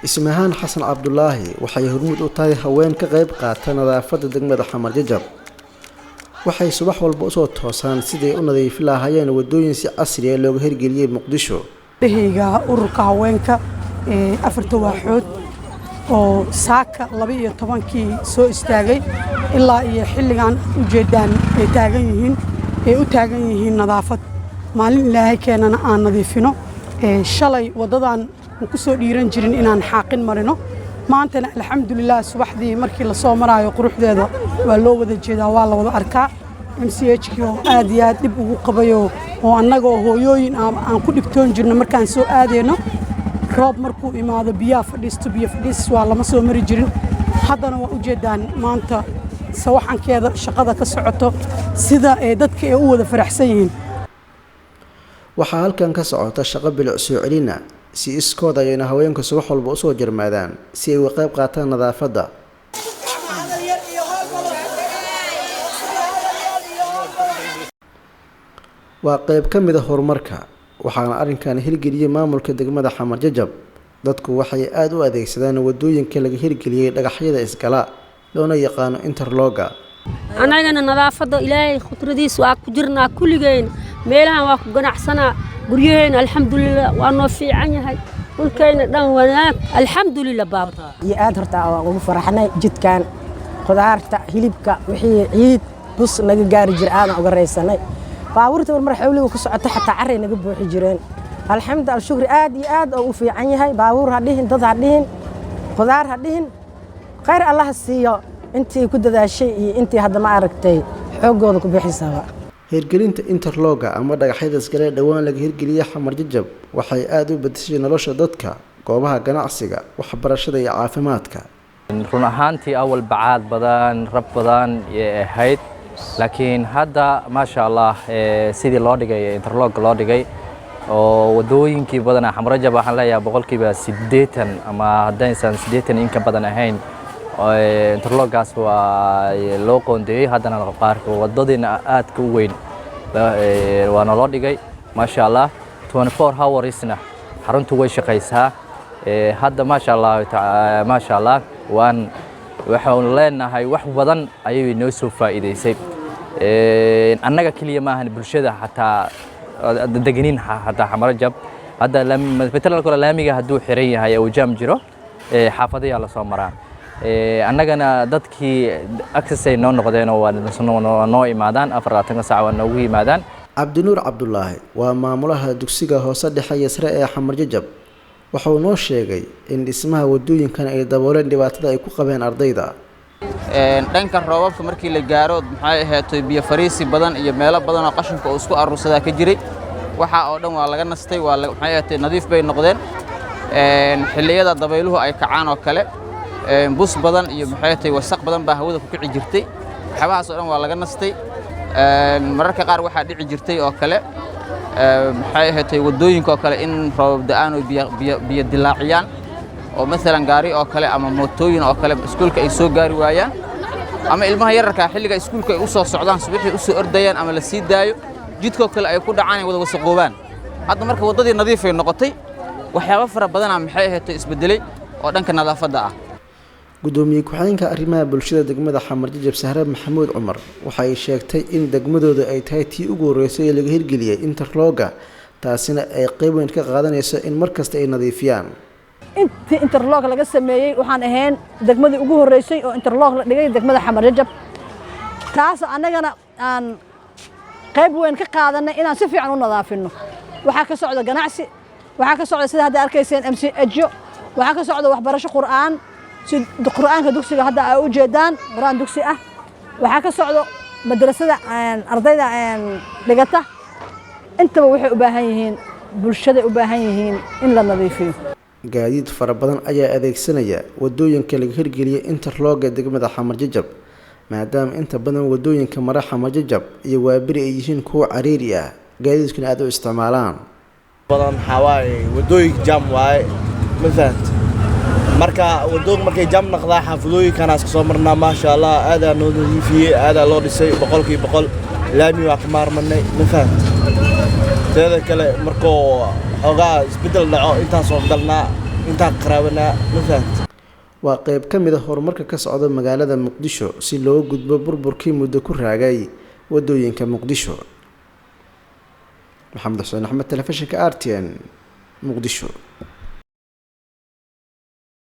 ismahaan xasan cabdulaahi waxay hormuud u tahay haween ka qayb qaata nadaafadda degmada Xamar Jajab. waxay subax walba soo toosaan sidii u nadiif lahaayeen wadooyin si casri ah looga hirgeliyay Muqdisho. Bihiga ururka haweenka afarta waaxood oo saaka 12kii soo istaagay ilaa iyo xilligan u jeedaan ay u taagan yihiin nadaafad. maalin ilaahay keenana aan nadiifino shalay wadadan ku soo dhiiran jirin inaan xaaqin marino maantana alxamdulillah subaxdii markii la soo maraayo quruxdeeda waa loo wada jeedaa waa la wada arkaa MCH oo aad iyo aad dib ugu qabayo oo annaga hooyooyin aan ku dhibtoon jirno markaan soo aadeyno roob markuu imaado biyo fadhiis waa lama soo mari jirin haddana waa u jeedaan maanta sawaxankeeda shaqada ka socoto sida dadka ay u wada faraxsan yihiin. waxaa halkan ka socota shaqo bilic soo celina si iskooda ayna haweenku subax walba u soo jarmaadaan si ay uga qayb qaataan nadaafadda. waa qayb ka mid ah horumarka waxaana arrinkan hirgeliyay maamulka degmada Xamar Jajab. dadku waxay aad u adeegsadaan wadooyinka laga hirgeliyay dhagaxyada isgala loona yaqaan interloga. anagana nadaafadda ilaahay khudradiis waa ku jirnaa kulligeen meelahan waa ku ganacsanaa guryaheena alxamdulillah waa noo fiican yahay dhulkeena dhan wanaag alxamdulillah baab iyo aad horta ugu faraxnay jidkan qudaarta hilibka wixii ciid bus naga gaari jir aan uga reysanay baabuurta mar xawliga ku socota xataa carey naga buuxi jireen alxamdulillah shukri aad iyo aad u fiican yahay baabuur hadhihin dad hadhihin qudaar hadhihin khayr allah siiyo intii ku dadaashay iyo intii hadda ma aragtay xoogooda ku bixisaba. hirgelinta interloga ama dhagaxyada isgale dhawaan laga hirgeliyay Xamar Jajab waxay aad u bedeshay nolosha dadka goobaha ganacsiga waxbarashada iyo caafimaadka. run ahaantii awal bacaad badan rab badan ahayd laakiin hadda ma sha Allah sidii loo dhigay interlog loo dhigay oo wadooyinkii badan Xamar Jajab waxaan leeyahay boqolkiiba 80 ama haddaysan 80 in ka badan ahayn interlogaas waa loo qoondeeyay haddana qaarka wadadina aad ka weyn waana loo dhigay ma sha Allah 24 hoursna xaruntu way shaqaysaa hadda ma sha Allah waxaan leenahay wax badan ayay noo soo faa'iideysay annaga kaliya ma ahan bulshada xataa deganin xataa Xamar Jajab hadda metelka laamiga hadduu xiran yahay oo jaam jiro xaafadaha la soo maraa annagana dadkii access ay noo noqdeen oo waa noo imaadaan 24 saac waa noogu yimaadaan. Cabdinuur Cabdulaahi waa maamulaha dugsiga hoose dhexe iyo sare ee Xamar Jajab. waxa uu noo sheegay in dhismaha wadooyinkan ay dabooleen dhibaatada ay ku qabeen ardayda. dhanka roobabka markii la gaaro maxay ahayd biyo fariisi badan iyo meelo badan oo qashinka oo isku aruursada ka jiray waxa oo dhan waa laga nastay waa maxay ahayd nadiif bay noqdeen xilliyada dabayluhu ay kacaan oo kale bus badan iyo maxay tahay wasaq badan baa hawada ku kici jirtay waxaas oo dhan waa laga nastay mararka qaar waxa dhici jirtay oo kale maxay ahayd wadooyinka oo kale in roob da'aan oo biyo dilaaciyaan oo mesela gaari oo kale ama mootooyin oo kale iskuulka ay soo gaari waayaan ama ilmaha yararka xilliga iskuulka ay u soo socdaan subaxii u soo ordayaan ama la sii daayo jidka kale ay ku dhacaan wada wasaqoobaan hadda marka wadadii nadiif ay noqotay waxyaabo fara badan maxay ahayd isbedelay oo dhanka nadaafadda ah. gudoomiye ku-xigeenka arrimaha bulshada degmada Xamar Jajab Sahra Maxamuud Cumar waxay sheegtay in degmadooda ay tahay tii ugu horeysay ee laga hirgeliyay interloga taasina ay qayb weyn ka qaadanayso in markasta ay nadiifiyaan. intii interlog laga sameeyay waxaan ahayn degmadii ugu horeysay oo interlog la dhigay degmada Xamar Jajab taas anagana aan qayb weyn ka qaadanay inaan si fiican u nadaafino waxa ka socda ganacsi waxa ka socda sida hadda arkayseen MCH waxa ka socda waxbarasho Qur'aan sida Qur'aanka dugsiga hadda ay u jeedaan Qur'aan dugsi ah waxa ka socda madrasada ardayda dhigata intaba waxay u baahan yihiin bulshada u baahan yihiin in la nadiifiyo. gaadiid fara badan ayaa adeegsanaya wadooyinka laga hirgeliyay interloga degmada Xamar Jajab maadaama inta badan wadooyinka mara Xamar Jajab iyo waabiri ay yihiin kuwa cariiri ah gaadiidkuna aad u isticmaalaan badan xawaay wadooyinka jam waay مثلا marka wadooyin markay jam noqdaa xaafadooyinkan aska soo marnaa ma sha Allah aad aan noo nadiifiyay aad loo dhisay 100% laami waa ka maarmanay مثلا teeda kale markoo xogaa isbedel dhaco intaas oo dalna intaan qaraabanaa ma fahamta waa qayb ka mid ah horumarka ka socda magaalada muqdisho si loo gudbo burburkii muddo ku raagay wadooyinka muqdisho. maxamed xuseen axmed, telefishinka RTN, muqdisho.